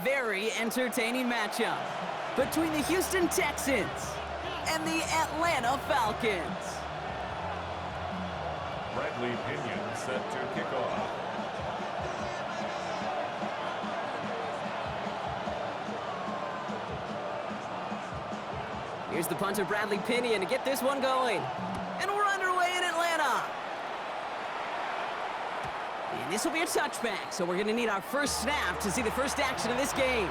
very entertaining matchup between the Houston Texans and the Atlanta Falcons. Bradley Pinion set to kick off. Here's the punter, Bradley Pinion, to get this one going. And we're underway in Atlanta. And this will be a touchback, so we're going to need our first snap to see the first action of this game.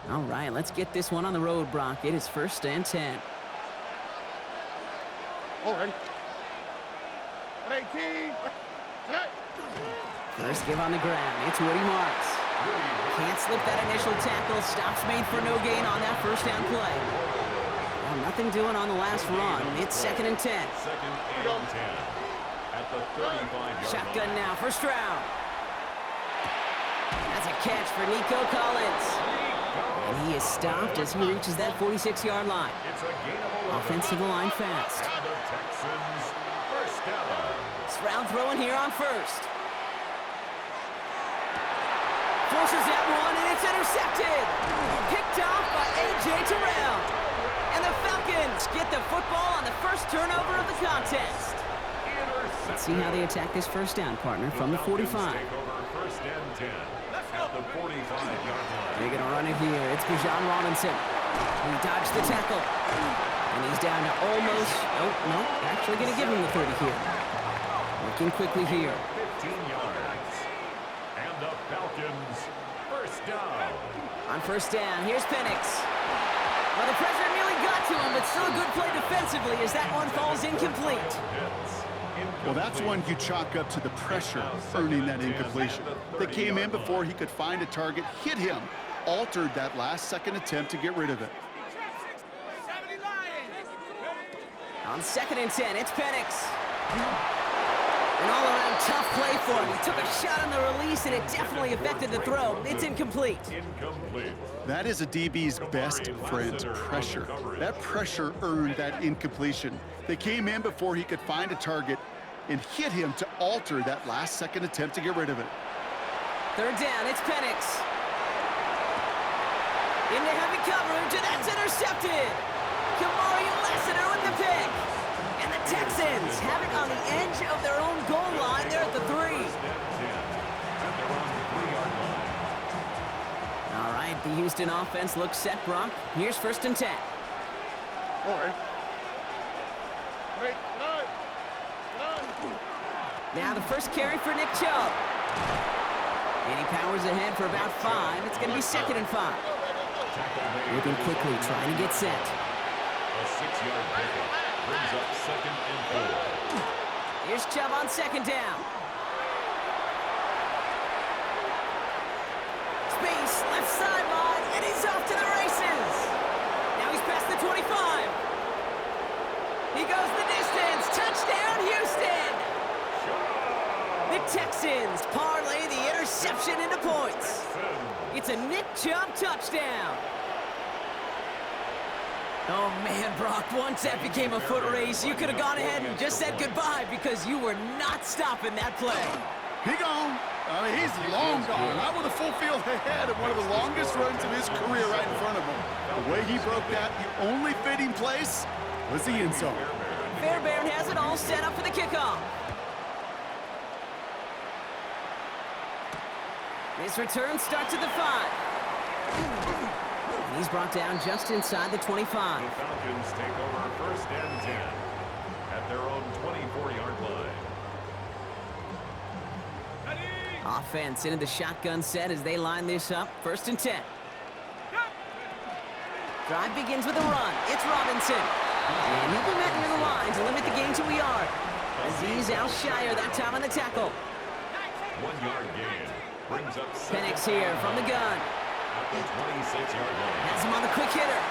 All right, let's get this one on the road, Brock. It is 1st and 10. All right. 18. First give on the ground. It's Woody Marks. Can't slip that initial tackle. Stops made for no gain on that first down play. Well, nothing doing on the last run. It's 2nd and 10. 2nd and 10 at the 35-yard Shotgun line. now, first round. That's a catch for Nico Collins. And he is stopped as he reaches that 46-yard line. It's a gain of 11. Offensive line fast. And the Texans first down. It's round throwing here on first. Forces that one, and it's intercepted. Picked off by A.J. Terrell. And the Falcons get the football on the first turnover of the contest. Let's see how they attack this first down, partner, from the 45. Take over 1st and 10 at the 45-yard line. They're going to run it here. It's Bijan Robinson. He dodged the tackle. And he's down to almost... No, actually going to give him the 30 here. Working quickly here. 15 yards. And the Falcons first down. On first down, here's Penix. Well, the pressure nearly got to him, but still a good play defensively as that one falls incomplete. Well, that's one you chalk up to the pressure earning that incompletion. They came in before he could find a target, hit him, altered that last-second attempt to get rid of it. On 2nd and 10, it's Penix. An all-around tough play for him. He took a shot on the release, and it definitely affected the throw. It's incomplete. That is a DB's best friend, pressure. That pressure earned that incompletion. They came in before he could find a target and hit him to alter that last-second attempt to get rid of it. 3rd down, it's Penix. Into heavy coverage, and that's intercepted. Kamari Lassiter with the pick. And the Texans have it on the edge of their own goal line. They're at the 3. All right, the Houston offense looks set, Brock. Here's 1st and 10. All right. Now the first carry for Nick Chubb. And he powers ahead for about 5. It's going to be 2nd and 5. Moving quickly, trying to get set. A 6-yard pickup brings up 2nd and 4. Here's Chubb on 2nd down. Space, left sideline, and he's off to the races. Now he's past the 25. He goes the distance. Touchdown, Houston. The Texans parlay the interception into points. It's a Nick Chubb touchdown. Oh, man, Brock, once that became a foot race, you could have gone ahead and just said goodbye because you were not stopping that play. He gone. I mean, he's long gone. Not with a full field ahead of one of the longest runs of his career right in front of him. The way he broke that, the only fitting place was the end zone. Fairbairn has it all set up for the kickoff. This return starts at the 5. And he's brought down just inside the 25. The Falcons take over 1st and 10 at their own 24-yard line. Offense into the shotgun set as they line this up. 1st and 10. Drive begins with a run. It's Robinson. And he'll be met near the line to limit the gain to a yard. Aziz Al-Shire that time on the tackle. 1 yard gain. Brings up Penix here from the gun. at the 26-yard line. Has him on the quick hitter.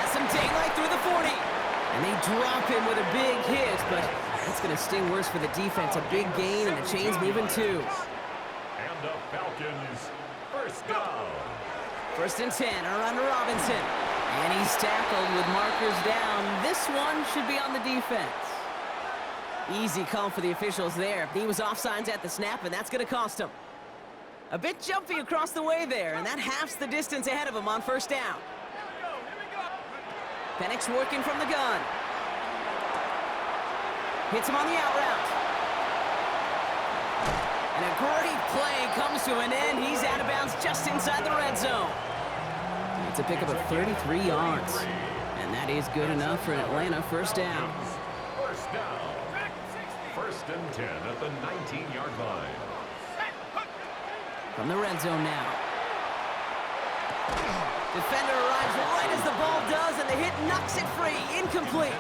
Has some daylight through the 40. And they drop him with a big hit, but that's going to sting worse for the defense. A big gain, and the chain's moving too. And the Falcons, 1st down. 1st and 10, around to Robinson. And he's tackled with markers down. This one should be on the defense. Easy call for the officials there. He was offsides at the snap, and that's going to cost him. A bit jumpy across the way there, and that halves the distance ahead of him on 1st down. Penix working from the gun. Hits him on the out route. And a great play comes to an end. He's out of bounds just inside the red zone. It's a pickup of 33 yards. And that is good enough for an Atlanta 1st down. 1st down. 1st and 10 at the 19-yard line. From the red zone now. Defender arrives right as the ball does, and the hit knocks it free. Incomplete.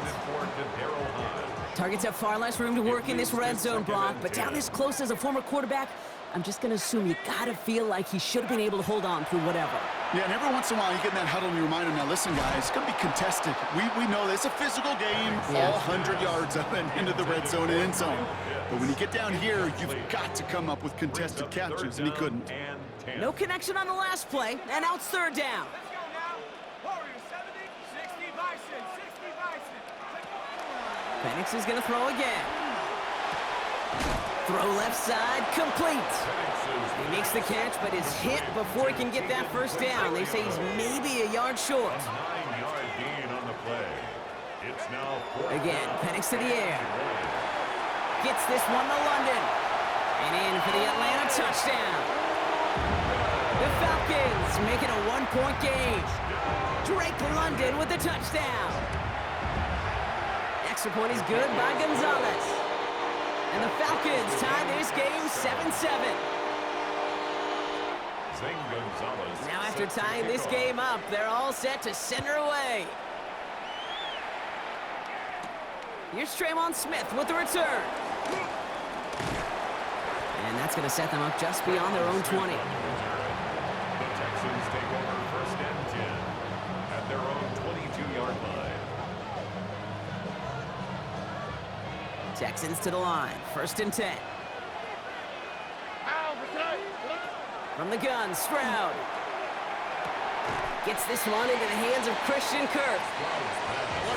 Targets have far less room to work in this red zone, Brock, but down this close as a former quarterback, I'm just going to assume you got to feel like he should have been able to hold on through whatever. Yeah, and every once in a while you get in that huddle and you remind him, now listen, guys, it's going to be contested. We know this. It's a physical game, all 100 yards up and into the red zone and end zone. But when you get down here, you've got to come up with contested catches, and he couldn't. No connection on the last play, and now it's 3rd down. Penix is going to throw again. Throw left side, complete. He makes the catch, but is hit before he can get that 1st down. They say he's maybe a yard short. 9-yard gain on the play. It's now Again, Penix to the air. Gets this one to London. And in for the Atlanta touchdown. The Falcons make it a 1-point game. Drake London with the touchdown. Extra point is good by Gonzalez. And the Falcons tie this game 7-7. Now after tying this game up, they're all set to send her away. Here's Traymon Smith with the return. And that's going to set them up just beyond their own 20. The Texans take over 1st and 10 at their own 22-yard line. Texans to the line. 1st and 10. From the gun, Stroud. Gets this one into the hands of Christian Kirk.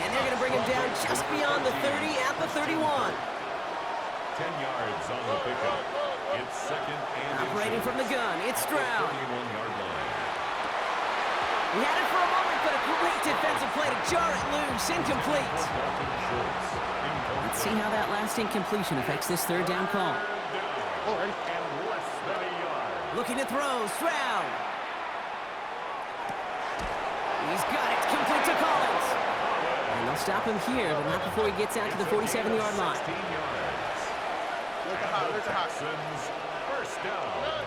And they're going to bring him down just beyond the 30 at the 31. 10 yards on the pickup. It's 2nd and Operating from the gun, it's Stroud. 31-yard line. He had it for a moment, but a great defensive play to jar it loose. Incomplete. Let's see how that last incompletion affects this 3rd down call. Looking to throw, Stroud. He's got it, complete to Collins. And they'll stop him here, but not before he gets out to the 47-yard line. Texans, 1st down.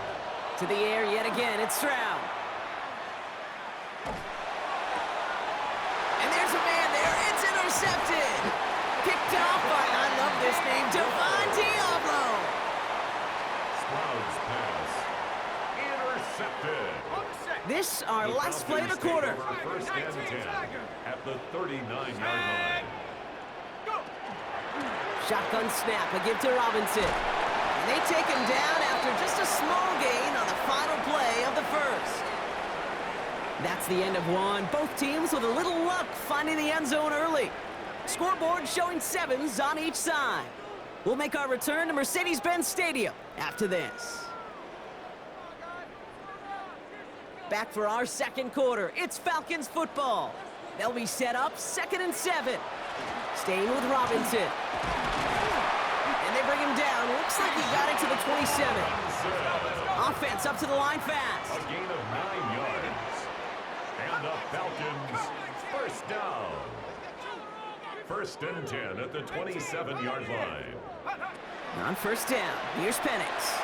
To the air yet again, it's Stroud. And there's a man there, it's intercepted. Picked off by, I love this name, Devon Diablo. Stroud's pass. Intercepted. This our last play of the quarter. 1st and 10 at the 39-yard line. Shotgun snap, a give to Robinson. And they take him down after just a small gain on the final play of the 1st. That's the end of one. Both teams with a little luck finding the end zone early. Scoreboard showing 7s on each side. We'll make our return to Mercedes-Benz Stadium after this. Back for our 2nd quarter. It's Falcons football. They'll be set up 2nd and 7. Staying with Robinson. And they bring him down. Looks like he got it to the 27. Offense up to the line fast. A gain of 9 yards. And the Falcons, 1st down. 1st and 10 at the 27-yard line. On 1st down, here's Penix.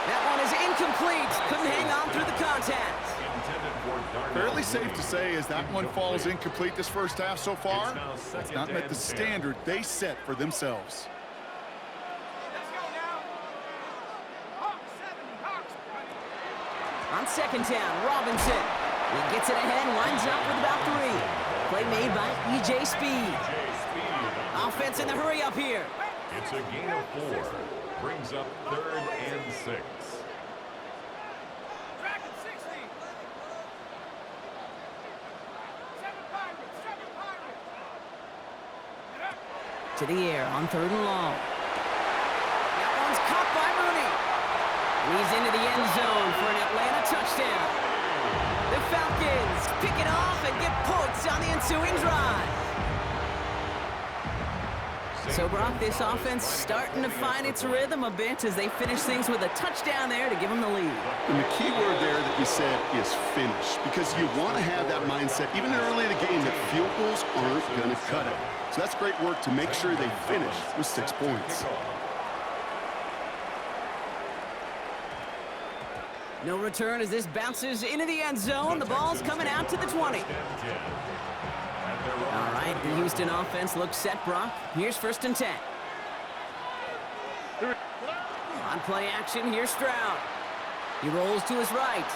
That one is incomplete. Couldn't hang on through the contact. Fairly safe to say as that one falls incomplete this first half so far, it's not met the standard they set for themselves. On second down, Robinson. He gets it ahead, winds up with about 3. Play made by E.J. Speed. Offense in the hurry up here. It's a gain of 4. Brings up 3rd and 6. To the air on 3rd and long. That one's caught by Mooney. He's into the end zone for an Atlanta touchdown. The Falcons pick it off and get points on the ensuing drive. So, Brock, this offense starting to find its rhythm a bit as they finish things with a touchdown there to give them the lead. And the key word there that you said is finish, because you want to have that mindset, even early in the game, that field goals aren't going to cut it. So that's great work to make sure they finish with 6 points. No return as this bounces into the end zone. The ball's coming out to the 20. All right, the Houston offense looks set, Brock. Here's 1st and 10. On play action, here's Stroud. He rolls to his right.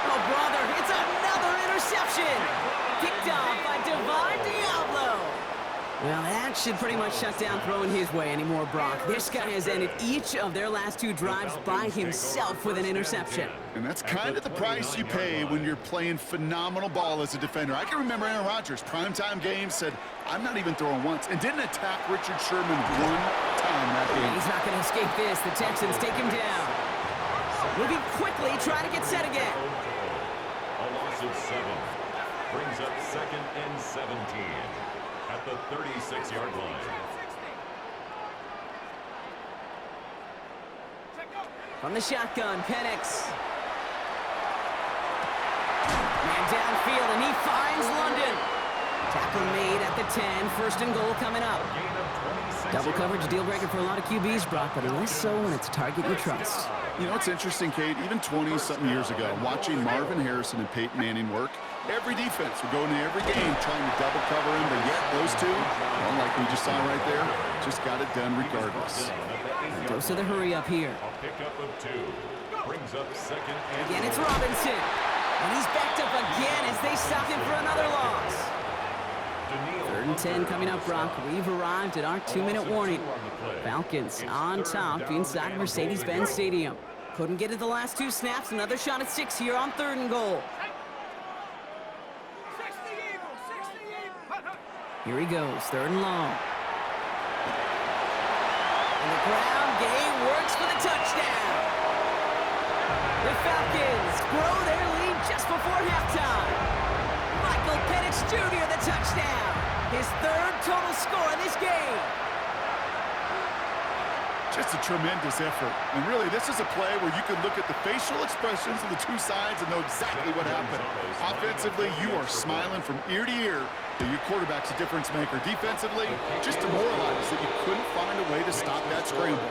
Oh, brother, it's another interception. Picked off by Divine Diablo. Well, that should pretty much shut down throwing his way anymore, Brock. This guy has ended each of their last 2 drives by himself with an interception. And that's kind of the price you pay when you're playing phenomenal ball as a defender. I can remember Aaron Rodgers, primetime game, said, I'm not even throwing once, and didn't attack Richard Sherman 1 time that game. He's not going to escape this. The Texans take him down. Moving quickly, trying to get set again. A loss of 7. Brings up 2nd and 17 at the 36-yard line. From the shotgun, Penix. Man downfield, and he finds London. Tackle made at the 10. 1st and goal coming up. Double coverage deal breaker for a lot of QBs, Brock, but less so when it's a target you trust. You know, it's interesting, Kate, even 20-something years ago, watching Marvin Harrison and Peyton Manning work, every defense would go into every game trying to double cover him, but yet those two, well, like we just saw right there, just got it done regardless. Goes to the hurry up here. A pickup of 2. Brings up 2nd and Again, it's Robinson. And he's backed up again as they stop him for another loss. 3rd and 10 coming up, Brock. We've arrived at our 2-minute warning. Falcons on top inside Mercedes-Benz Stadium. Couldn't get it the last 2 snaps. Another shot at 6 here on 3rd and goal. Here he goes, 3rd and long. And the ground game works for the touchdown. The Falcons grow their lead just before halftime. Michael Penix Jr. the touchdown. His 3rd total score in this game. Just a tremendous effort. And really, this is a play where you can look at the facial expressions of the 2 sides and know exactly what happened. Offensively, you are smiling from ear to ear that your quarterback's a difference maker. Defensively, just demoralized that you couldn't find a way to stop that scramble.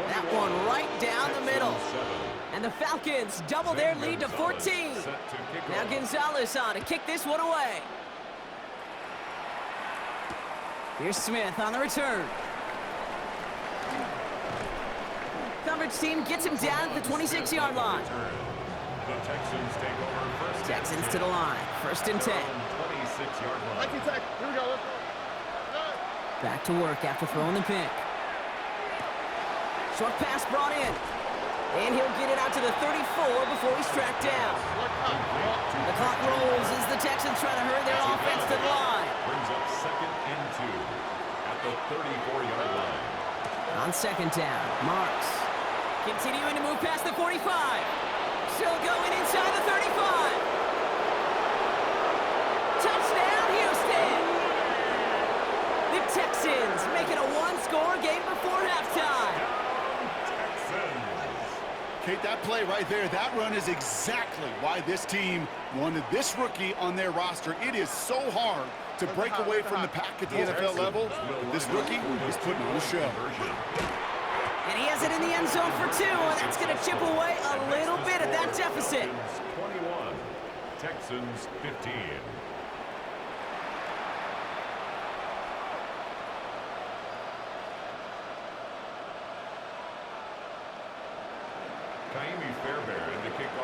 That one right down the middle. And the Falcons double their lead to 14. Now Gonzalez on to kick this one away. Here's Smith on the return. Coverage team gets him down at the 26-yard line. the Texans take over first. Texans to the line. 1st and 10. 26-yard line. Here we go. Back to work after throwing the pick. Short pass brought in. And he'll get it out to the 34 before he's tracked down. The clock rolls as the Texans try to hurry their offense to the line. Brings up 2nd and 2 at the 34-yard line. On 2nd down, Marks. Continuing to move past the 45. Still going inside the 35. Touchdown, Houston! The Texans making a one-score game before halftime. Kate, that play right there, that run is exactly why this team wanted this rookie on their roster. It is so hard to break away from the pack at the NFL level, but this rookie is putting on a show. he has it in the end zone for 2, and that's going to chip away a little bit at that deficit. 21, Texans 15.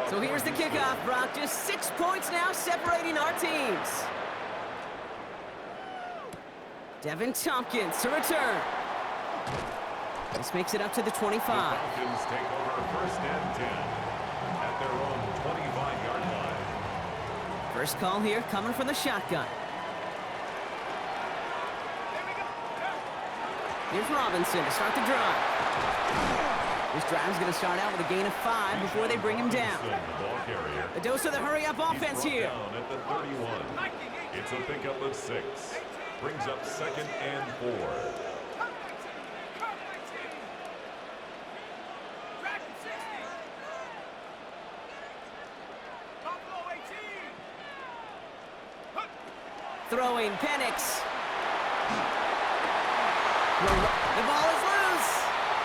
So here's the kickoff, Brock. Just 6 points now separating our teams. Devin Tompkins to return. This makes it up to the 25. The Falcons take over first and 10 at their own 25-yard line. First call here coming from the shotgun. Here's Robinson to start the drive. This drive's going to start out with a gain of 5 before they bring him down. A dose of the hurry-up offense here. Down at the 31. It's a pickup of 6. Brings up second and 4. Throwing Penix. The ball is loose.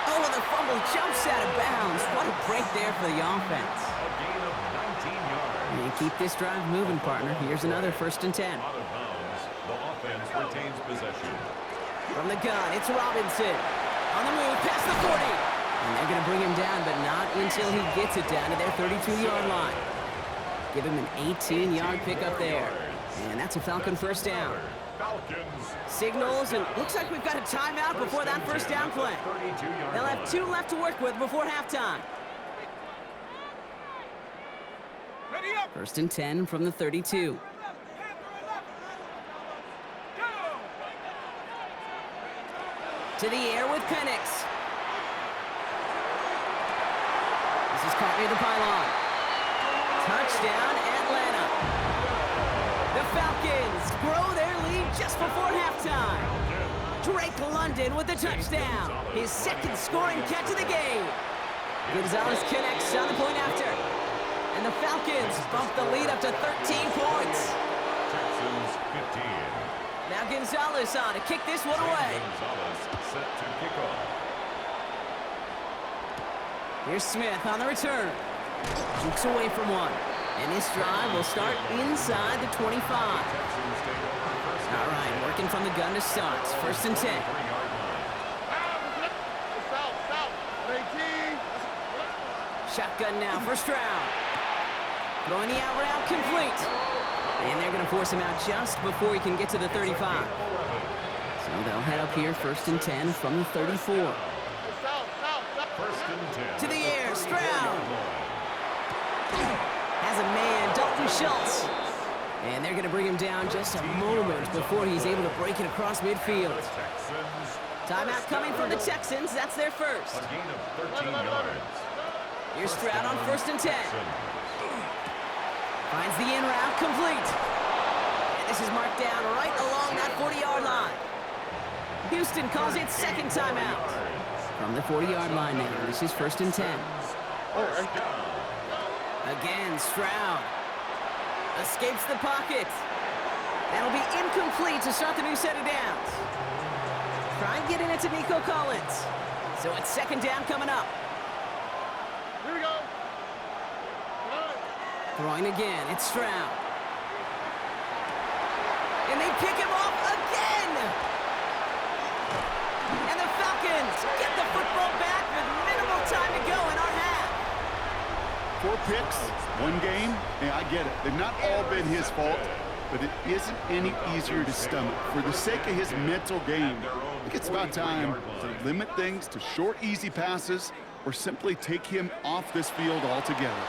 Oh, and the fumble jumps out of bounds. What a break there for the offense. A gain of 19 yards. And keep this drive moving, partner. Here's another first and 10. Out of bounds. The offense retains possession. From the gun, it's Robinson. On the move, past the 40. And they're going to bring him down, but not until he gets it down to their 32-yard line. Give him an 18-yard pickup there. And that's a Falcon first down. Falcons. Signals, and looks like we've got a timeout before that first down play. They'll have 2 left to work with before halftime. First and 10 from the 32. To the air with Penix. This is caught near the pylon. Touchdown, Atlanta. The Falcons grow their lead just before halftime. Drake London with the touchdown. His second scoring catch of the game. Gonzalez connects on the point after. And the Falcons bump the lead up to 13 points. Texans 15. Now Gonzalez on to kick this one away. Gonzalez set to kick off. Here's Smith on the return. Jukes away from one. And this drive will start inside the 25. All right, working from the gun to start. First and 10. Shotgun now, first round. Throwing the out route complete. And they're going to force him out just before he can get to the 35. So they'll head up here, first and 10 from the 34. First and 10. To the air, Stroud. Has a man, Dalton Schultz. And they're going to bring him down just a moment before he's able to break it across midfield. Texans. Timeout coming from the Texans. That's their first. A gain of 13 yards. Here's Stroud on first and 10. Finds the in route complete. And this is marked down right along that 40-yard line. Houston calls it second timeout. From the 40-yard line now, this is first and 10. Again, Stroud escapes the pocket. That'll be incomplete to start the new set of downs. Try and get in it to Nico Collins. So it's second down coming up. Here we go. Throwing again, it's Stroud. And they pick him off again! And the Falcons get the football back with minimal time to go in our half. 4 picks, 1 game. Yeah, I get it. They've not all been his fault, but it isn't any easier to stomach. For the sake of his mental game, I think it's about time to limit things to short, easy passes or simply take him off this field altogether.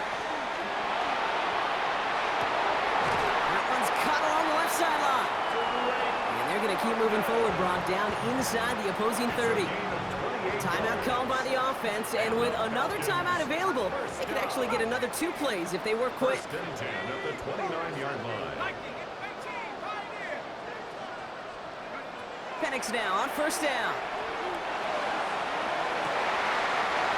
Going to keep moving forward, Brock, down inside the opposing 30. Timeout called by the offense, and with another timeout available, they could actually get another 2 plays if they work quick. First and 10 at the 29-yard line. Penix now on first down.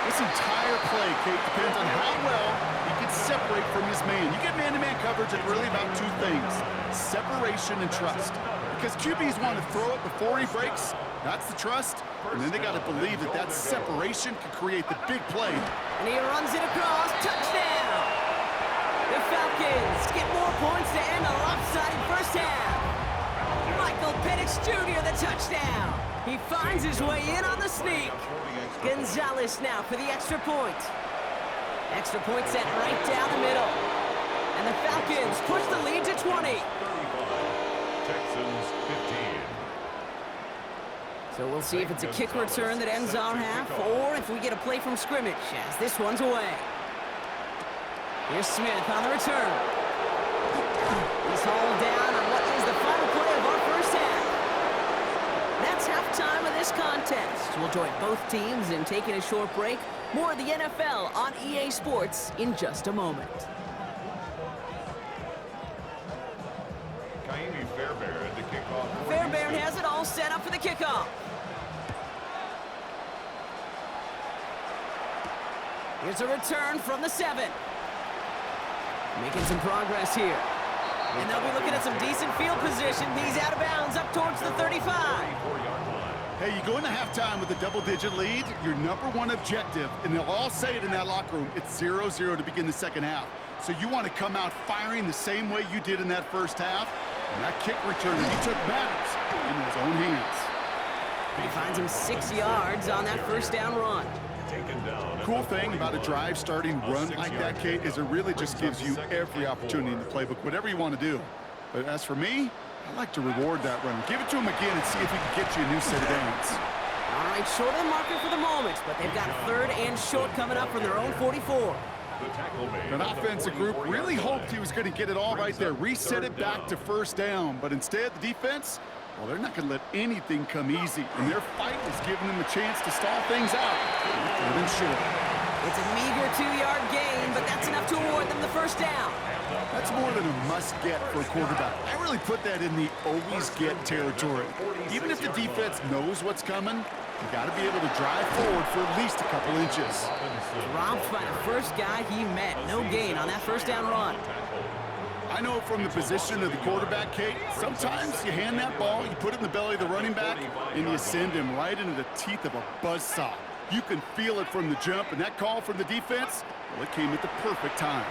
This entire play, Kate, depends on how well he can separate from his man. You get man-to-man coverage, it's really about 2 things: separation and trust. Because QBs want to throw it before he breaks, That's the trust, and then they got to believe that that separation can create the big play. And he runs it across. Touchdown! The Falcons get more points to end a lopsided first half. Michael Penix Jr. the touchdown. He finds his way in on the sneak. Gonzalez now for the extra point. Extra point set right down the middle. And the Falcons push the lead to 20. 35, Texans 15. So we'll see if it's a kick return that ends our half, or if we get a play from scrimmage as this one's away. Here's Smith on the return. He's hauled down on what is the final play of our first half. That's halftime of this contest. We'll join both teams in taking a short break. More of the NFL on EA Sports in just a moment. Fairbairn to kick off. Fairbairn has it all set up for the kickoff. Here's a return from the 7. Making some progress here. And they'll be looking at some decent field position. He's out of bounds up towards the 35. Hey, you go into halftime with a double-digit lead, your number one objective, and they'll all say it in that locker room, it's 0-0 to begin the second half. So you want to come out firing the same way you did in that first half, and that kick return he took matters in his own hands. He finds him 6 yards on that first down run. Cool thing about a drive starting run like that, Kate, is it really just gives you every opportunity in the playbook, whatever you want to do. But as for me, I like to reward that run. Give it to him again and see if he can get you a new set of downs. All right, short of the marker for the moment, but they've got 3rd and short coming up from their own 44. An offensive group really hoped he was going to get it all right there, reset it back to first down, but instead the defense, well, they're not going to let anything come easy, and their fight is giving them a chance to stall things out. 3rd and short. It's a meager 2-yard gain, but that's enough to award them the first down. That's more than a must-get for a quarterback. I really put that in the always-get territory. Even if the defense knows what's coming, you got to be able to drive forward for at least a couple inches. Dropped by the first guy he met. No gain on that first down run. I know from the position of the quarterback, Kate, sometimes you hand that ball, you put it in the belly of the running back, and you send him right into the teeth of a buzzsaw. You can feel it from the jump, and that call from the defense, well, it came at the perfect time.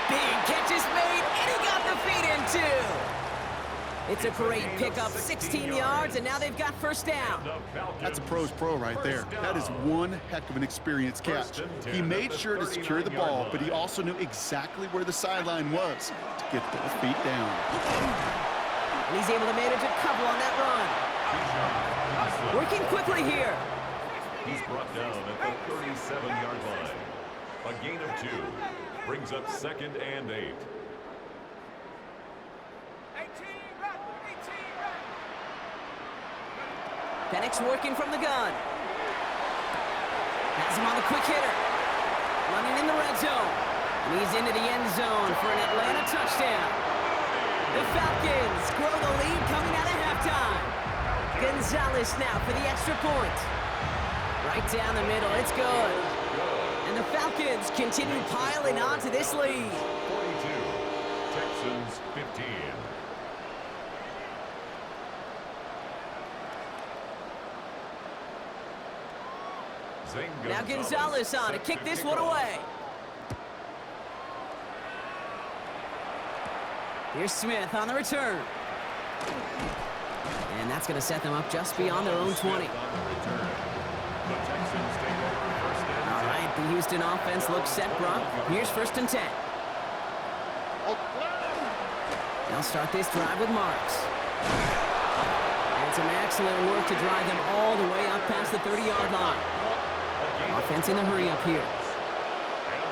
Big catch is made, and he got the feet in, too. It's a great pickup, 16 yards, and now they've got first down. That's a pro's pro right there. That is one heck of an experienced catch. He made sure to secure the ball, but he also knew exactly where the sideline was to get both feet down. And he's able to manage a couple on that run. Working quickly here. He's brought down at the 37-yard line. A gain of 2 brings up 2nd and 8. Penix working from the gun. Has him on the quick hitter. Running in the red zone. And he's into the end zone for an Atlanta touchdown. The Falcons grow the lead coming out of halftime. Gonzalez now for the extra point. Right down the middle, it's good. And the Falcons continue piling on to this lead. 42, Texans 15. Now Gonzalez on to kick this one away. Here's Smith on the return. And that's going to set them up just beyond their own 20. All right, the Houston offense looks set, Brock. Here's 1st and 10. They'll start this drive with Marks. And some excellent work to drive them all the way up past the 30-yard line. Offense in the hurry up here. And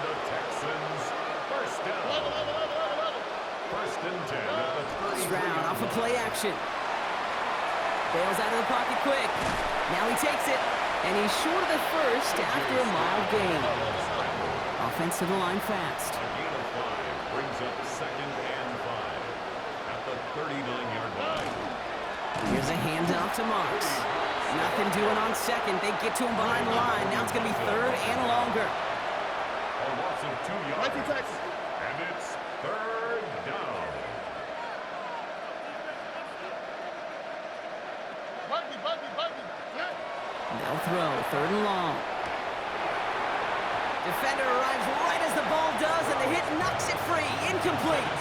the Texans first down. 1st and 10 at the 30. Stroud off of play action. Bails out of the pocket quick. Now he takes it, and he's short of the first after a mild gain. Offense to the line fast. A gain of 5 brings up 2nd and 5 at the 39-yard line. Here's a handoff to Marks. Nothing doing on 2nd. They get to him behind the line. Now it's going to be 3rd and longer. A loss of 2 yards. And it's 3rd down. Defender arrives right as the ball does, and the hit knocks it free. Incomplete.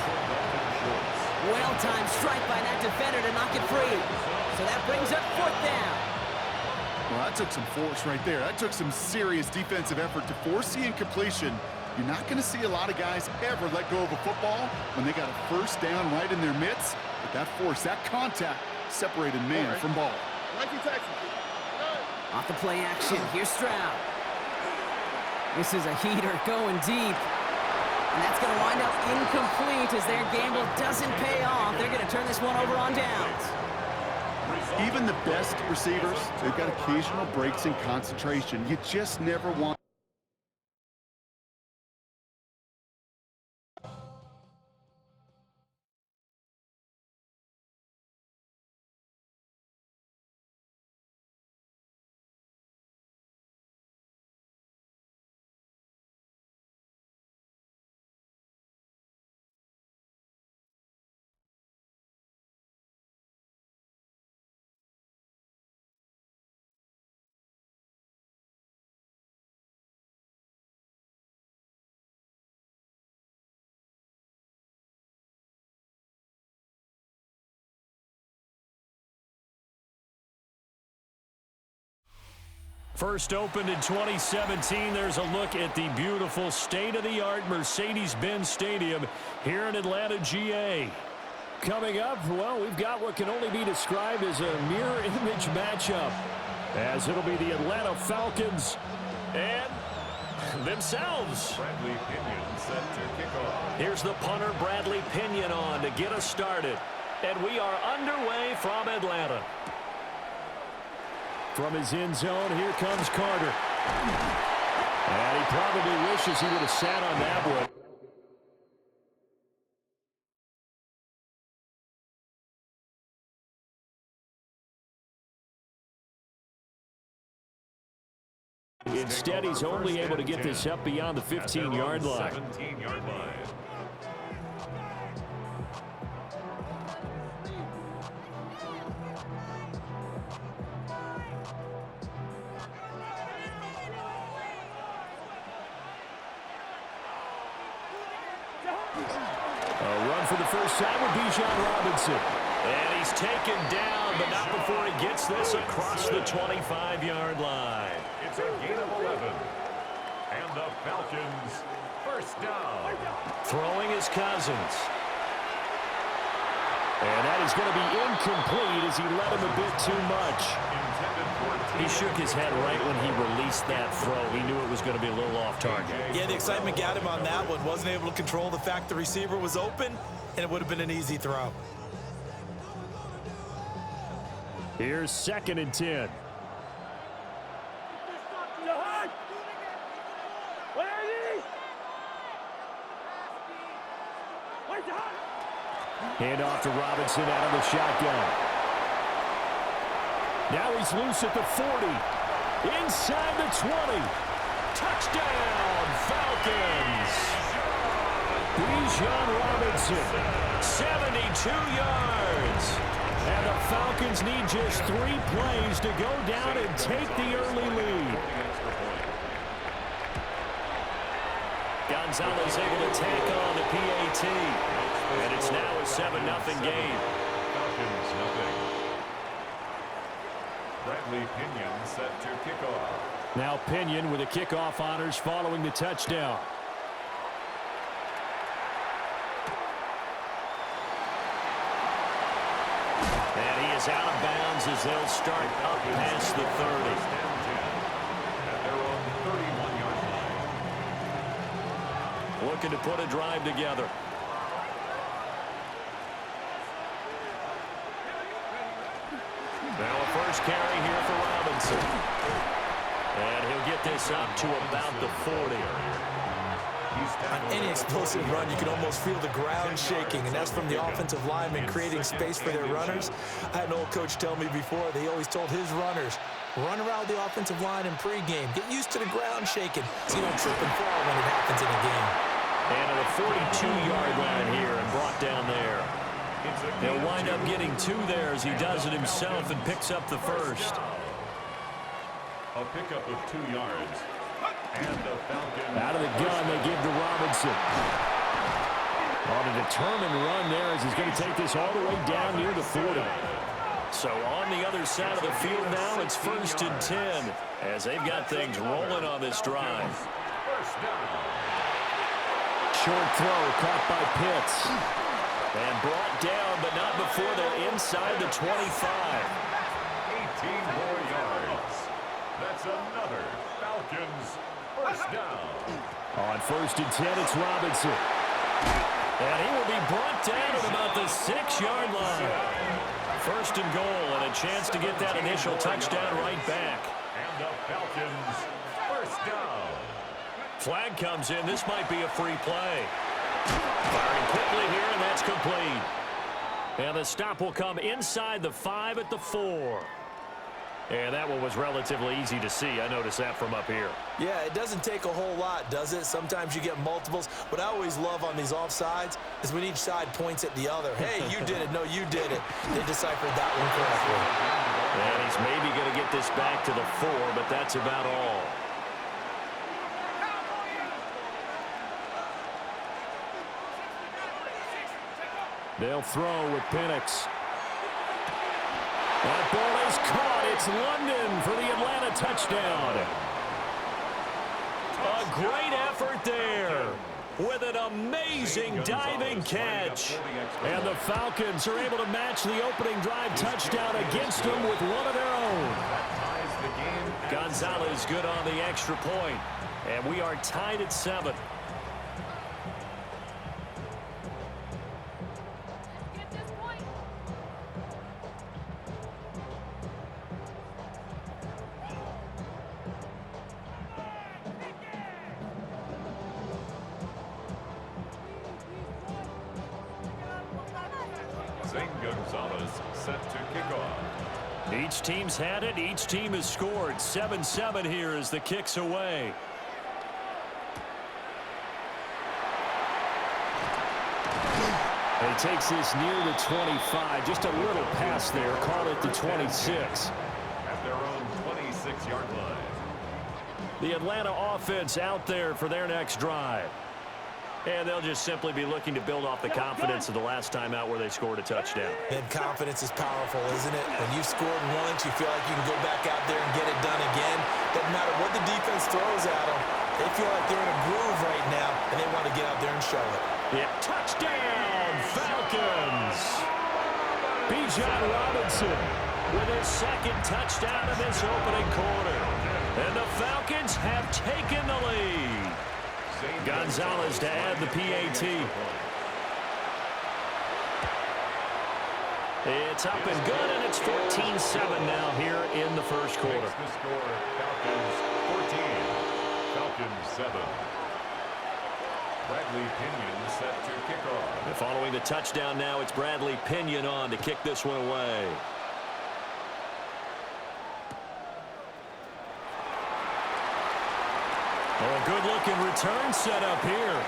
Well-timed strike by that defender to knock it free. So that brings up 4th down. Well, that took some force right there. That took some serious defensive effort to force the incompletion. You're not going to see a lot of guys ever let go of a football when they got a 1st down right in their midst. But that force, that contact, separated man from ball. Off the play action, here's Stroud. This is a heater going deep. And that's going to wind up incomplete as their gamble doesn't pay off. They're going to turn this one over on downs. Even the best receivers, they've got occasional breaks in concentration. You just never want. First opened in 2017. There's a look at the beautiful state-of-the-art Mercedes-Benz Stadium here in Atlanta, GA. Coming up, well, we've got what can only be described as a mirror image matchup, as it'll be the Atlanta Falcons and themselves. Bradley Pinion set to kick off. Here's the punter, Bradley Pinion, on to get us started. And we are underway from Atlanta. From his end zone, here comes Carter. And he probably wishes he would have sat on that one. Instead, he's only able to get this up beyond the 15-yard line. 17-yard line. A run for the first time with Bijan Robinson. And he's taken down, but not before he gets this across the 25-yard line. It's a gain of 11. And the Falcons, first down. Throwing his Cousins. And that is going to be incomplete as he led him a bit too much. He shook his head right when he released that throw. He knew it was going to be a little off target. Yeah, the excitement got him on that one. Wasn't able to control the fact the receiver was open, and it would have been an easy throw. Here's 2nd and 10. Hand off to Robinson out of the shotgun. Now he's loose at the 40. Inside the 20. Touchdown, Falcons. Bijan Robinson, 72 yards. And the Falcons need just 3 plays to go down and take the early lead. Gonzalez able to tack on the PAT. And it's now a 7-0 game. Falcons, nothing. Bradley Pinion set to kick off. Now Pinion with the kickoff honors following the touchdown. And he is out of bounds as they'll start up past the 30. At their own 31-yard line. Looking to put a drive together. Now a first carry here for Robinson. And he'll get this up to about the 40. On any explosive run, you can almost feel the ground shaking, and that's from the offensive linemen creating space for their runners. I had an old coach tell me before, they always told his runners, run around the offensive line in pregame. Get used to the ground shaking so you don't trip and fall when it happens in a game. And at a 42-yard line here and brought down there. They'll wind up getting 2 there as he does it himself and picks up the first. A pickup of 2 yards. And the Falcons Robinson. On a determined run there as he's going to take this all the way down near the 40. So on the other side of the field now, it's 1st and 10 as they've got things rolling on this drive. Short throw caught by Pitts. And brought down, but not before they're inside the 25. 18 more yards. That's another Falcons first down. On 1st and 10, it's Robinson. And he will be brought down at about the 6-yard line. 1st and goal, and a chance to get that initial touchdown right back. And the Falcons first down. Flag comes in. This might be a free play. Firing quickly here, and that's complete. And the stop will come inside the 5 at the 4. And that one was relatively easy to see. I noticed that from up here. Yeah, it doesn't take a whole lot, does it? Sometimes you get multiples. What I always love on these offsides is when each side points at the other. Hey, you did it. No, you did it. They deciphered that one correctly. And he's maybe going to get this back to the 4, but that's about all. They'll throw with Penix. That ball is caught. It's London for the Atlanta touchdown. A great effort there with an amazing diving catch. And the Falcons are able to match the opening drive touchdown against them with one of their own. Gonzalez good on the extra point. And we are tied at 7. Gonzalez set to kick off. Each team's had it. Each team has scored. 7-7 here as the kick's away. He takes this near the 25. Just a little pass there. Call it the 26. At their own 26-yard line. The Atlanta offense out there for their next drive. And they'll just simply be looking to build off the confidence of the last time out where they scored a touchdown. And confidence is powerful, isn't it? When you've scored once, you feel like you can go back out there and get it done again. Doesn't matter what the defense throws at them. They feel like they're in a groove right now, and they want to get out there and show it. Yeah, touchdown, Falcons! Bijan Robinson with his second touchdown of this opening quarter. And the Falcons have taken the lead. Gonzalez to add the PAT. It's up and good, and it's 14-7 now here in the first quarter. The score, Falcons 14, Falcons 7. Bradley Pinion set to kick off. And following the touchdown now, it's Bradley Pinion on to kick this one away. Oh, good-looking return set up here.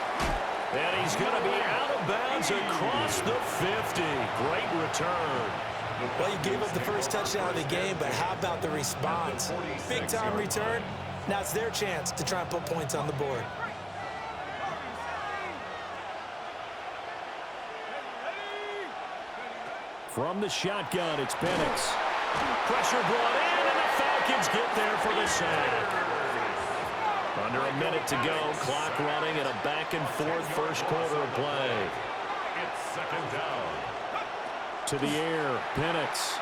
And he's going to be out of bounds across the 50. Great return. Well, you gave up the first touchdown of the game, but how about the response? Big-time return. Now it's their chance to try and put points on the board. From the shotgun, it's Penix. Pressure brought in, and the Falcons get there for the sack. Under a minute to go, clock running, and a back-and-forth first quarter of play. It's second down. To the air, Penix.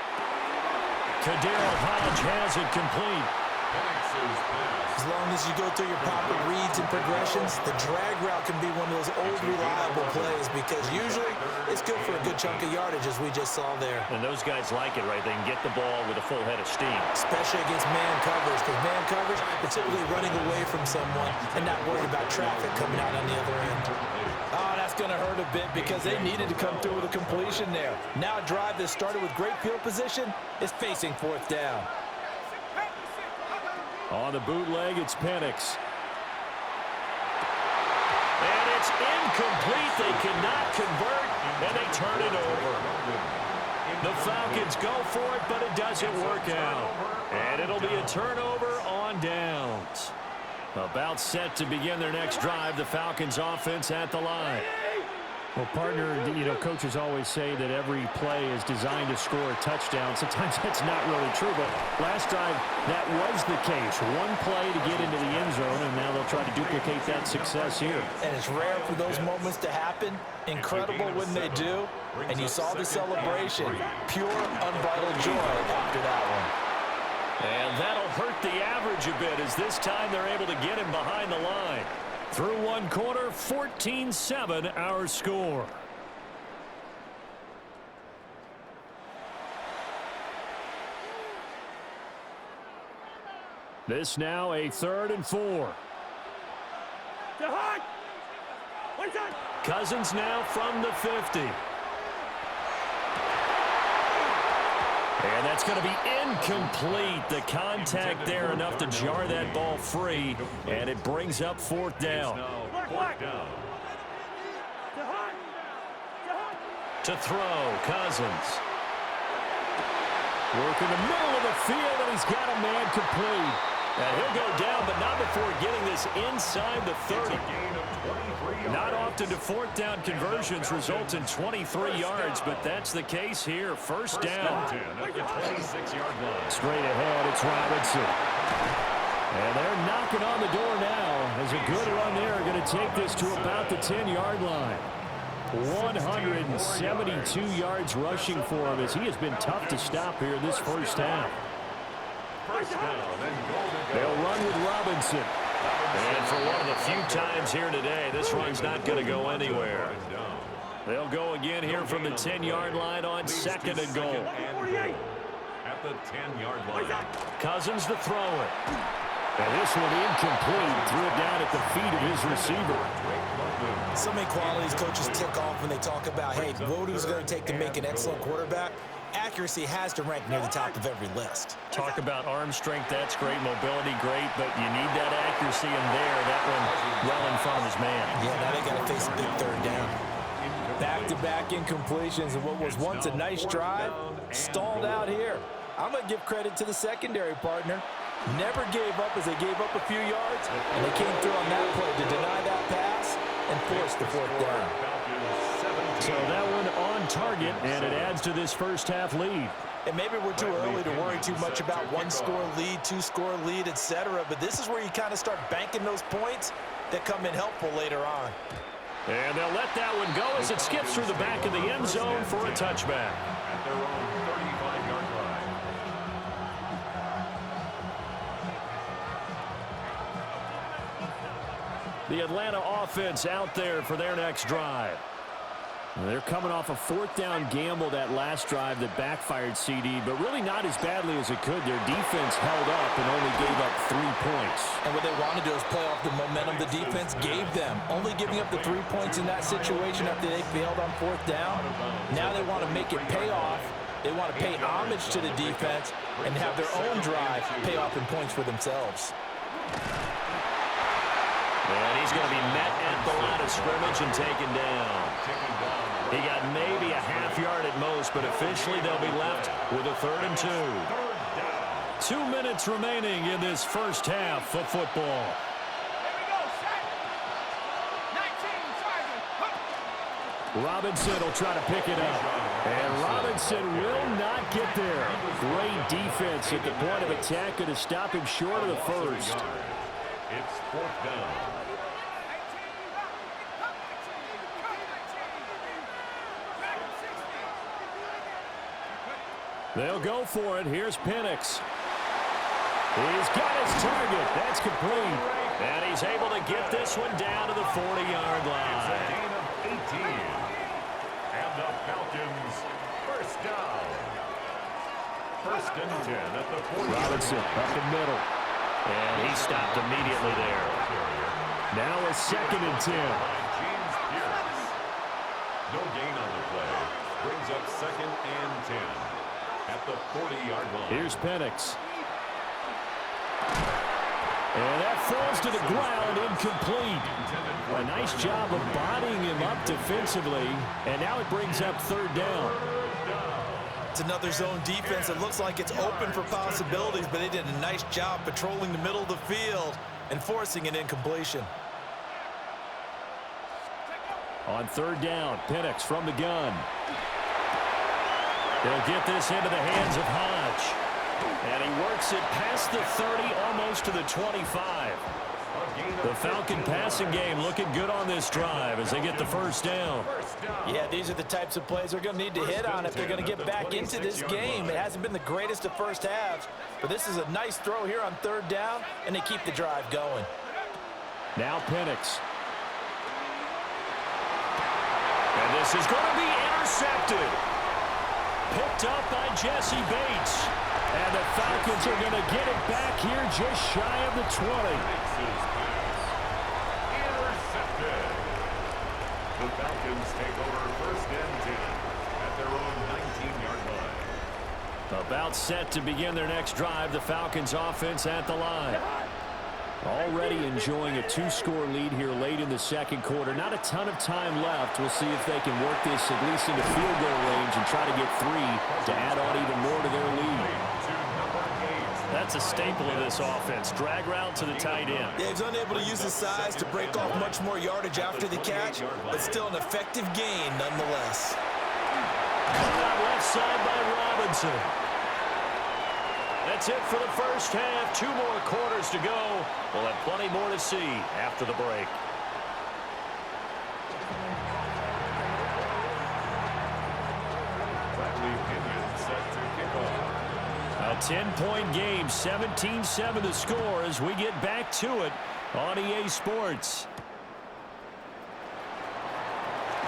Kadarius Hodge has it complete. Penix's pass. As long as you go through your proper reads and progressions, the drag route can be one of those old reliable plays because usually it's good for a good chunk of yardage, as we just saw there. And those guys like it, right? They can get the ball with a full head of steam. Especially against man coverage, because man coverage, they're typically running away from someone and not worried about traffic coming out on the other end. Oh, that's going to hurt a bit because they needed to come through with a completion there. Now a drive that started with great field position is facing fourth down. On the bootleg, it's Penix. And it's incomplete. They cannot convert, and they turn it over. The Falcons go for it, but it doesn't work out. And it'll be a turnover on downs. About set to begin their next drive. The Falcons offense at the line. Well, partner, you know, coaches always say that every play is designed to score a touchdown. Sometimes that's not really true, but last drive, that was the case. One play to get into the end zone, and now they'll try to duplicate that success here. And it's rare for those moments to happen. Incredible when they do. And you saw the celebration. Pure, unbridled joy after that one. And that'll hurt the average a bit as this time they're able to get him behind the line. Through one quarter, 14-7 our score. This now a 3rd and 4. Cousins now from the 50. And that's going to be incomplete. The contact there enough to jar that ball free, and it brings up 4th down. To throw, Cousins. Work in the middle of the field, and he's got a man complete. And he'll go down, but not before getting this inside the 30. Not often do 4th down conversions result in 23 yards, but that's the case here. 1st down. Straight ahead, it's Robinson. And they're knocking on the door now. As a good run there, going to take this to about the 10-yard line. 172 yards rushing for him as he has been tough to stop here this 1st half. They'll run with Robinson. And for one of the few times here today, this run's not going to go anywhere. They'll go again here from the 10-yard line on 2nd and goal. At the 10-yard line. Cousins to throw it. And this one incomplete. Threw it down at the feet of his receiver. So many qualities coaches tick off when they talk about, hey, what is it going to take to make an excellent quarterback? Accuracy has to rank near the top of every list. Talk about arm strength, that's great. Mobility, great. But you need that accuracy in there. That one well in front of his man. Yeah, now they got to face a big 3rd down. Back-to-back incompletions, and what was once a nice drive stalled out here. I'm going to give credit to the secondary partner. Never gave up as they gave up a few yards, and they came through on that play to deny that pass and force the 4th down. So that one on target, and it adds to this 1st half lead. And maybe we're too early to worry too much about 1-score lead, 2-score lead, etc. But this is where you kind of start banking those points that come in helpful later on. And they'll let that one go as it skips through the back of the end zone for a touchback. At their own 35-yard line. The Atlanta offense out there for their next drive. They're coming off a 4th down gamble that last drive that backfired CD, but really not as badly as it could. Their defense held up and only gave up 3 points. And what they want to do is play off the momentum the defense gave them. Only giving up the 3 points in that situation after they failed on 4th down. Now they want to make it pay off. They want to pay homage to the defense and have their own drive pay off in points for themselves. And he's going to be met at the line of scrimmage and taken down. He got maybe a half yard at most, but officially they'll be left with a 3rd and 2. 2 minutes remaining in this 1st half of football. Robinson will try to pick it up. And Robinson will not get there. Great defense at the point of attack to stop him short of the 1st. It's 4th down. They'll go for it. Here's Penix. He's got his target. That's complete. And he's able to get this one down to the 40-yard line. It's a gain of 18. And the Falcons, 1st down. 1st and 10 at the 40. Robinson up the middle. And he stopped immediately there. Now a 2nd and 10. No gain on the play. Brings up 2nd and 10. At the 40-yard line. Here's Penix. And that falls to the ground, incomplete. A nice job of bodying him up defensively, and now it brings up 3rd down. It's another zone defense. It looks like it's open for possibilities, but they did a nice job patrolling the middle of the field. and forcing an incompletion. On third down, Penix from the gun. They'll get this into the hands of Hodge. And he works it past the 30, almost to the 25. The Falcon passing game looking good on this drive as they get the first down. Yeah, these are the types of plays they're going to need to hit on if they're going to get back into this game. It hasn't been the greatest of first halves, but this is a nice throw here on third down, and they keep the drive going. Now Penix. And this is going to be intercepted. Picked up by Jesse Bates. And the Falcons are going to get it back here just shy of the 20. Intercepted. The Falcons take over first and 10 at their own 19-yard line. About set to begin their next drive, the Falcons offense at the line. Already enjoying a 2-score lead here late in the second quarter. Not a ton of time left. We'll see if they can work this at least into field goal range and try to get 3 to add on even more to their lead. That's a staple of this offense. Drag route to the tight end. Yeah, he's unable to use his size to break off much more yardage after the catch, but still an effective gain nonetheless. Coming out left side by Robinson. That's it for the first half. 2 more quarters to go. We'll have plenty more to see after the break. A 10-point game, 17-7 the score as we get back to it on EA Sports.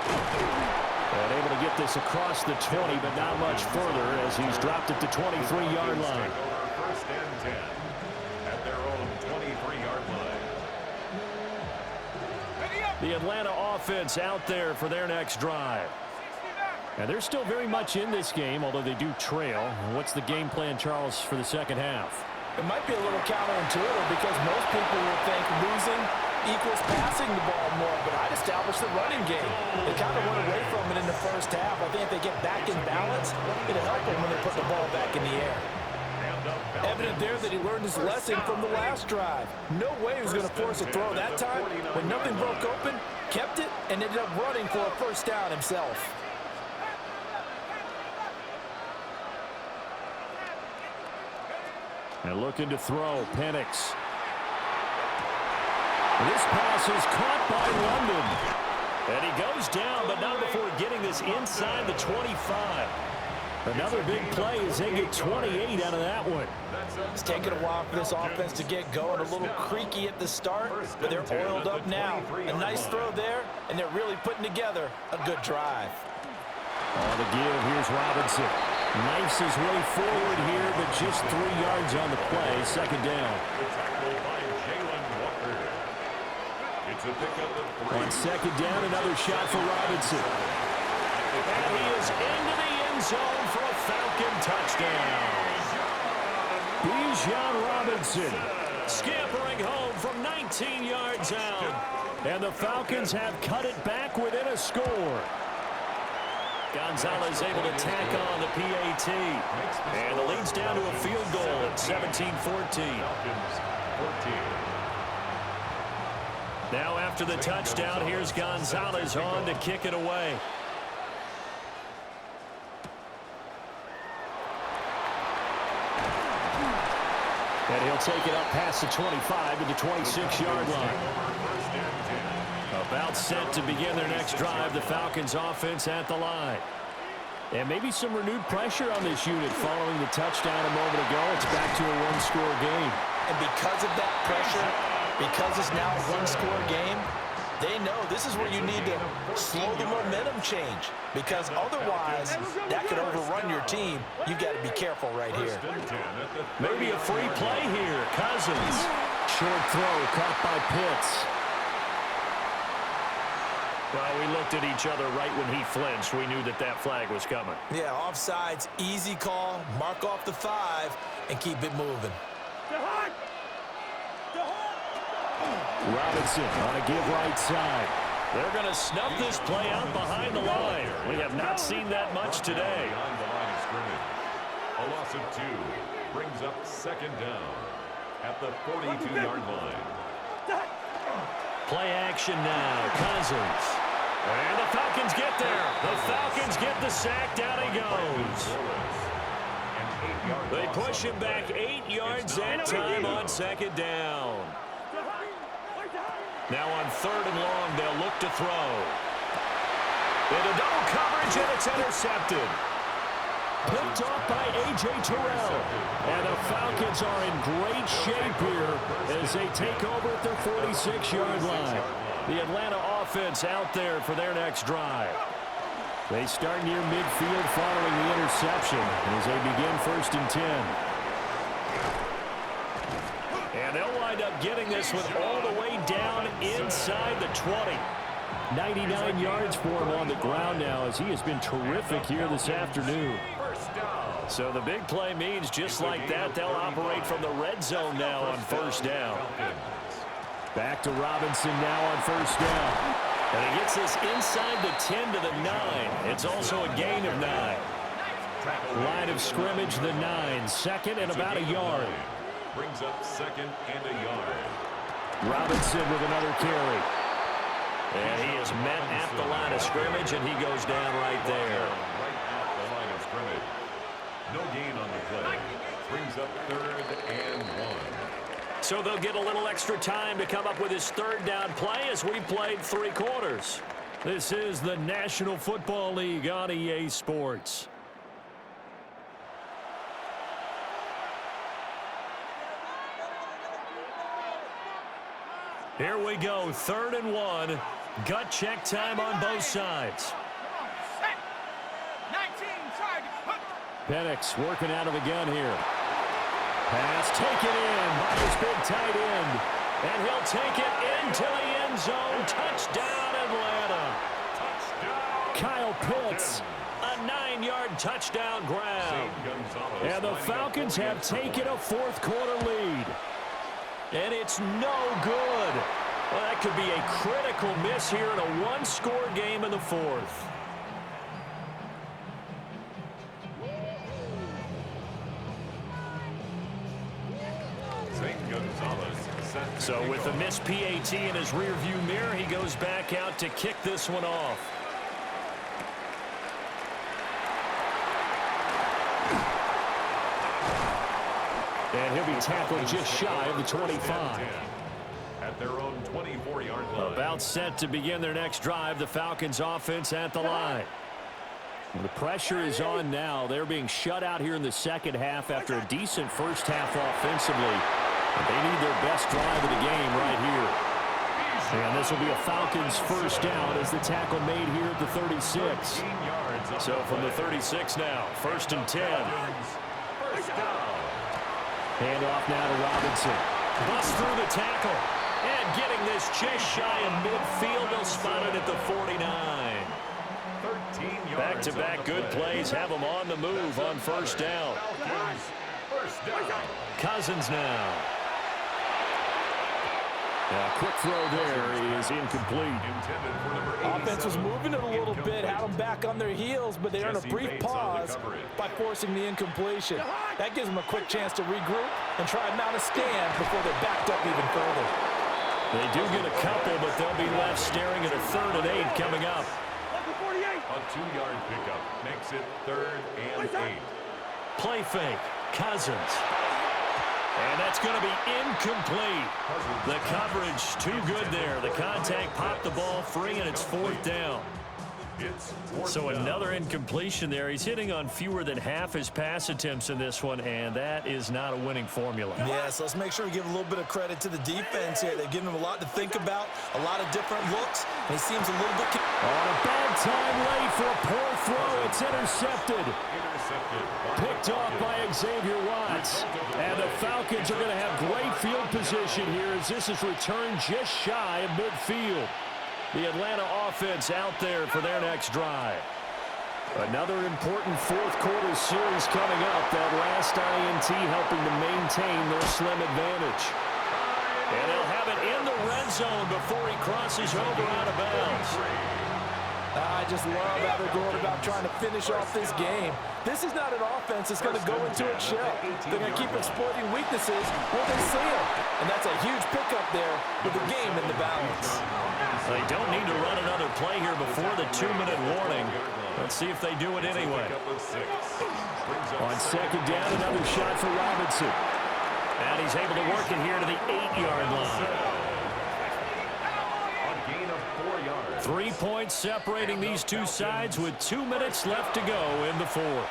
And able to get this across the 20, but not much further as he's dropped it to 23-yard line. First and 10 at their own 23-yard line. The Atlanta offense out there for their next drive. And they're still very much in this game, although they do trail. What's the game plan, Charles, for the second half? It might be a little counterintuitive because most people will think losing equals passing the ball more, but I'd establish the running game. They kind of went away from it in the first half. I think if they get back in balance, it'll help them when they put the ball back in the air. Evident there that he learned his lesson from the last drive. No way he was going to force a throw that time. When nothing broke open, kept it, and ended up running for a first down himself. And looking to throw, Penix. This pass is caught by London. And he goes down, but not before getting this inside the 25. Another big play as they get 28 out of that one. It's taken a while for this offense to get going. A little creaky at the start, but they're oiled up now. A nice throw there, and they're really putting together a good drive. On the give, here's Robinson. Knifes his way forward here, but just 3 yards on the play. Second down. It's a pickup of 3. On second down, another shot for Robinson. And he is into the end zone for a Falcon touchdown. Bijan Robinson scampering home from 19 yards out. And the Falcons have cut it back within a score. Gonzalez able to tack on the PAT. And the lead's down to a field goal at 17-14. Now after the touchdown, here's Gonzalez on to kick it away. And he'll take it up past the 25 to the 26-yard line. About set to begin their next drive, the Falcons offense at the line. And maybe some renewed pressure on this unit following the touchdown a moment ago. It's back to a 1-score game. And because of that pressure, because it's now a 1-score game, they know this is where you need to slow the momentum change. Because otherwise, that could overrun your team. You've got to be careful right here. Maybe a free play here. Cousins. Short throw caught by Pitts. Well, we looked at each other right when he flinched. We knew that that flag was coming. Yeah, offsides, easy call. Mark off the 5 and keep it moving. Robinson on a give right side. They're going to snuff this play out behind the line. We have not seen that much today. Beyond the line of scrimmage. A loss of 2 brings up second down at the 42-yard line. Play action now. Cousins. And the Falcons get there. The Falcons get the sack. Down he goes. They push him back 8 yards that time on second down. Now on third and long, they'll look to throw. Into double coverage, and it's intercepted. Picked off by A.J. Terrell. And the Falcons are in great shape here as they take over at their 46-yard line. The Atlanta offense out there for their next drive. They start near midfield following the interception as they begin 1st and 10. And they'll wind up getting this one all the way down inside the 20. 99 yards for him on the ground now as he has been terrific here this afternoon. So the big play means just like that, they'll operate from the red zone now on 1st down. Back to Robinson now on 1st down. And he gets this inside the 10 to the 9. It's also a gain of 9. Line of scrimmage, the 9. 2nd and about a yard. Brings up 2nd and a yard. Robinson with another carry. And he is met at the line of scrimmage, and he goes down right there. Right at the line of scrimmage. No gain on the play. Brings up 3rd and 1. So they'll get a little extra time to come up with his 3rd down play as we played 3 quarters. This is the National Football League on EA Sports. Here we go, 3rd and 1. Gut check time on both sides. Penix working out of the gun here. Pass taken in by his big tight end. And he'll take it into the end zone. Touchdown, Atlanta. Touchdown. Kyle Pitts, a 9-yard touchdown grab. And the Falcons have taken a 4th quarter lead. And it's no good. Well, that could be a critical miss here in a 1-score game in the 4th. So with the missed PAT in his rearview mirror, he goes back out to kick this one off. And he'll be tackled just shy of the 25. At their own 24-yard line. About set to begin their next drive, the Falcons offense at the line. The pressure is on now. They're being shut out here in the 2nd half after a decent 1st half offensively. They need their best drive of the game right here. And this will be a Falcons 1st down as the tackle made here at the 36. So from the 36 now, 1st and 10. Hand off now to Robinson. Bust through the tackle. And getting this just shy of midfield. They'll spot it at the 49. Back-to-back good plays have them on the move on 1st down. Cousins now. Quick throw there is incomplete. Offense was moving it a little bit, had them back on their heels, but they earned a brief pause by forcing the incompletion. That gives them a quick chance to regroup and try and mount a stand before they're backed up even further. They do get a couple, but they'll be left staring at a 3rd and 8 coming up. A 2-yard pickup makes it 3rd and 8. Play fake. Cousins. And that's going to be incomplete. The coverage too good there. The contact popped the ball free, and it's 4th down. So another incompletion there. He's hitting on fewer than half his pass attempts in this one, and that is not a winning formula. Yes, let's make sure we give a little bit of credit to the defense here. They've given him a lot to think about, a lot of different looks, and he seems a little bit... On a bad time late for a poor throw. It's intercepted. Picked off by Xavier Watts. And the Falcons are going to have great field position here as this is returned just shy of midfield. The Atlanta offense out there for their next drive. Another important 4th quarter series coming up. That last INT helping to maintain their slim advantage. And they'll have it in the red zone before he crosses over out of bounds. I just love how they're going about trying to finish off this game. This is not an offense that's going to go into its shell. They're going to keep exploiting weaknesses where they see them. And that's a huge pickup there with the game in the balance. They don't need to run another play here before the 2-minute warning. Let's see if they do it anyway. On second down, another shot for Robinson. And he's able to work it here to the 8-yard line. A gain of 4 yards. 3 points separating these two sides with 2 minutes left to go in the fourth.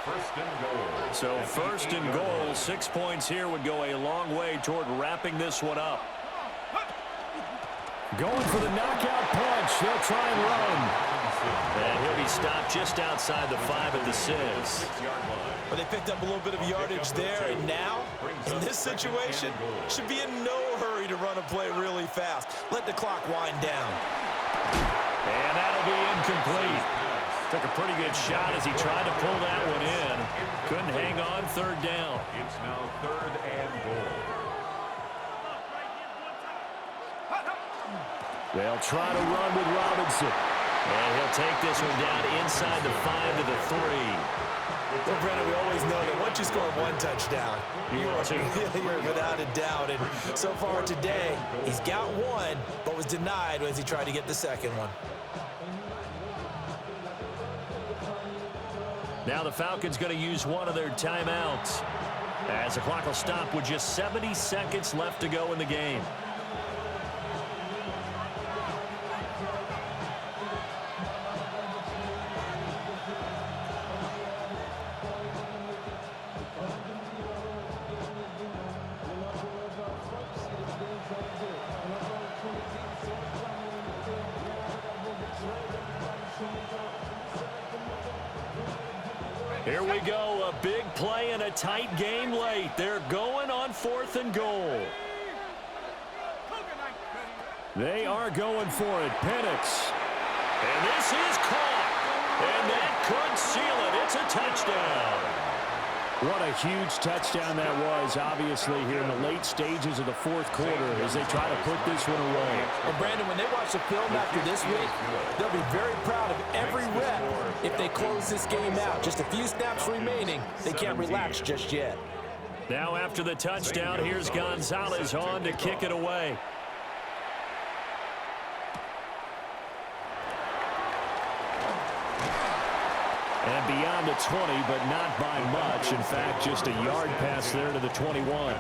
First and goal. So first and goal, 6 points here would go a long way toward wrapping this one up. Going for the knockout punch. They'll try and run. And he'll be stopped just outside the 5 at the 6. But they picked up a little bit of yardage there, and now, in this situation, should be in no hurry to run a play really fast. Let the clock wind down. And that'll be incomplete. Took a pretty good shot as he tried to pull that one in. Couldn't hang on third down. It's now 3rd and goal. They'll try to run with Robinson. And he'll take this one down inside the 5 to the 3. Well, Brennan, we always know that once you score one touchdown, you're without a doubt. And so far today, he's got one, but was denied as he tried to get the second one. Now the Falcons going to use one of their timeouts, as the clock will stop with just 70 seconds left to go in the game. Here we go, a big play and a tight game late. They're going on 4th and goal. They are going for it. Penix. And this is caught. And that could seal it. It's a touchdown. What a huge touchdown that was, obviously, here in the late stages of the fourth quarter as they try to put this one away. Well, Brandon, when they watch the film after this week, they'll be very proud of every rep if they close this game out. Just a few snaps remaining. They can't relax just yet. Now after the touchdown, here's Gonzalez on to kick it away. And beyond the 20, but not by much. In fact, just a yard pass there to the 21.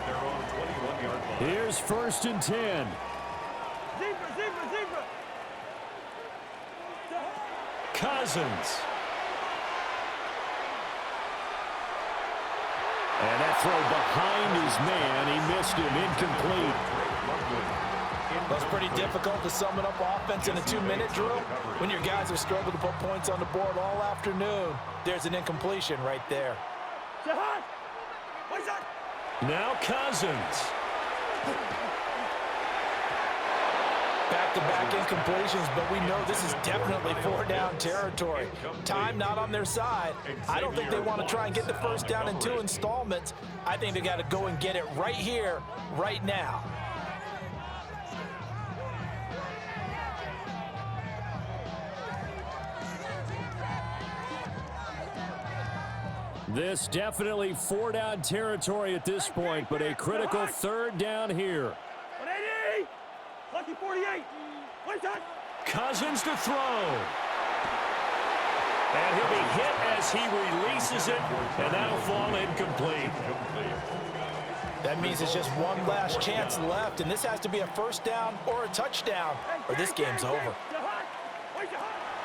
Here's 1st and 10. Cousins. And that throw behind his man. He missed him. Incomplete. That's pretty difficult to sum it up offense in a 2-minute drill. When your guys have struggled to put points on the board all afternoon, there's an incompletion right there. Now Cousins. Back-to-back incompletions, but we know this is definitely 4-down territory. Time not on their side. I don't think they want to try and get the first down in 2 installments. I think they got to go and get it right here, right now. This definitely 4-down territory at this point, but a critical 3rd down here. 180! Lucky 48! Cousins to throw. And he'll be hit as he releases it, and that'll fall incomplete. That means it's just one last chance left, and this has to be a first down or a touchdown, or this game's over.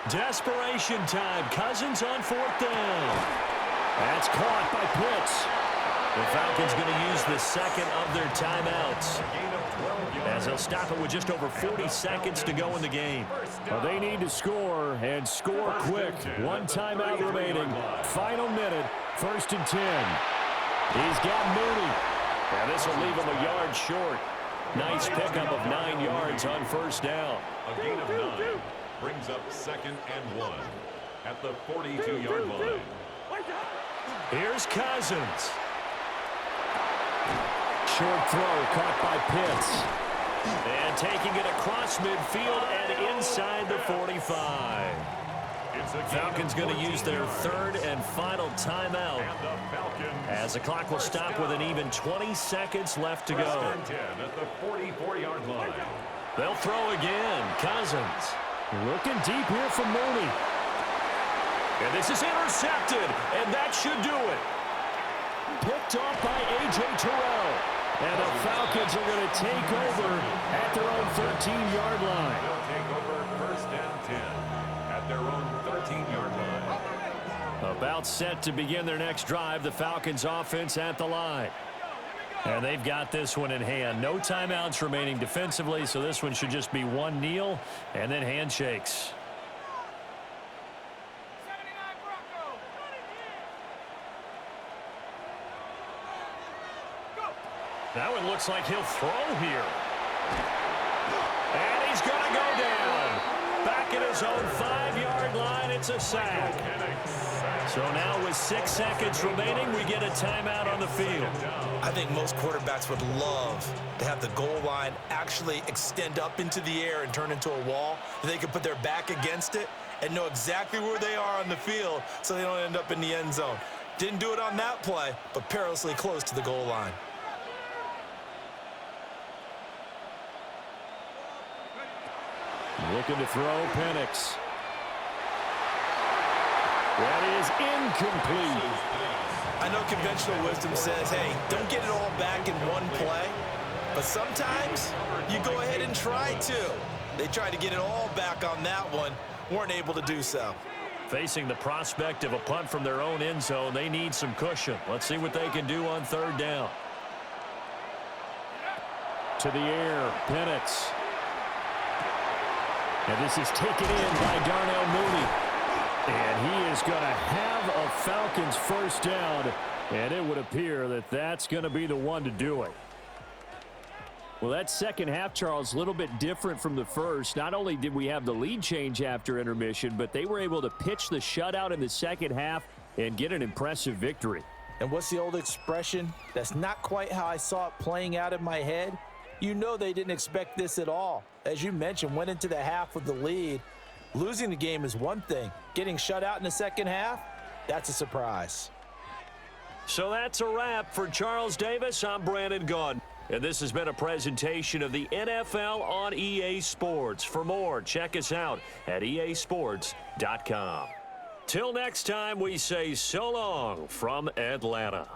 Desperation time. Cousins on 4th down. That's caught by Pitts. The Falcons going to use the second of their timeouts, as they'll stop it with just over 40 seconds to go in the game. Well, they need to score, and score quick. 1 timeout remaining. Final minute, 1st and 10. He's got Mooney. And this will leave him a yard short. Nice pickup of 9 yards on 1st down. A gain of 9 brings up 2nd and 1 at the 42-yard line. Here's Cousins. Short throw caught by Pitts. And taking it across midfield and inside the 45. Falcons going to use their 3rd and final timeout, as the clock will stop with an even 20 seconds left to go. At the 44-yard line. They'll throw again. Cousins. Looking deep here from Mooney. And this is intercepted, and that should do it. Picked off by A.J. Terrell. And the Falcons are going to take over at their own 13-yard line. They'll take over 1st and 10 at their own 13-yard line. About set to begin their next drive, the Falcons offense at the line. And they've got this one in hand. No timeouts remaining defensively, so this one should just be one kneel and then handshakes. That one looks like he'll throw here. And he's going to go down. Back at his own 5-yard line, it's a sack. So now with 6 seconds remaining, we get a timeout on the field. I think most quarterbacks would love to have the goal line actually extend up into the air and turn into a wall. They can put their back against it and know exactly where they are on the field so they don't end up in the end zone. Didn't do it on that play, but perilously close to the goal line. Looking to throw, Penix. That is incomplete. I know conventional wisdom says, hey, don't get it all back in one play. But sometimes you go ahead and try to. They tried to get it all back on that one. Weren't able to do so. Facing the prospect of a punt from their own end zone, they need some cushion. Let's see what they can do on 3rd down. To the air, Penix. And this is taken in by Darnell Mooney. And he is going to have a Falcons 1st down. And it would appear that that's going to be the one to do it. Well, that second half, Charles, a little bit different from the first. Not only did we have the lead change after intermission, but they were able to pitch the shutout in the second half and get an impressive victory. And what's the old expression? That's not quite how I saw it playing out in my head. You know they didn't expect this at all. As you mentioned, went into the half with the lead. Losing the game is one thing. Getting shut out in the second half, that's a surprise. So that's a wrap for Charles Davis. I'm Brandon Gaudin. And this has been a presentation of the NFL on EA Sports. For more, check us out at easports.com. Till next time, we say so long from Atlanta.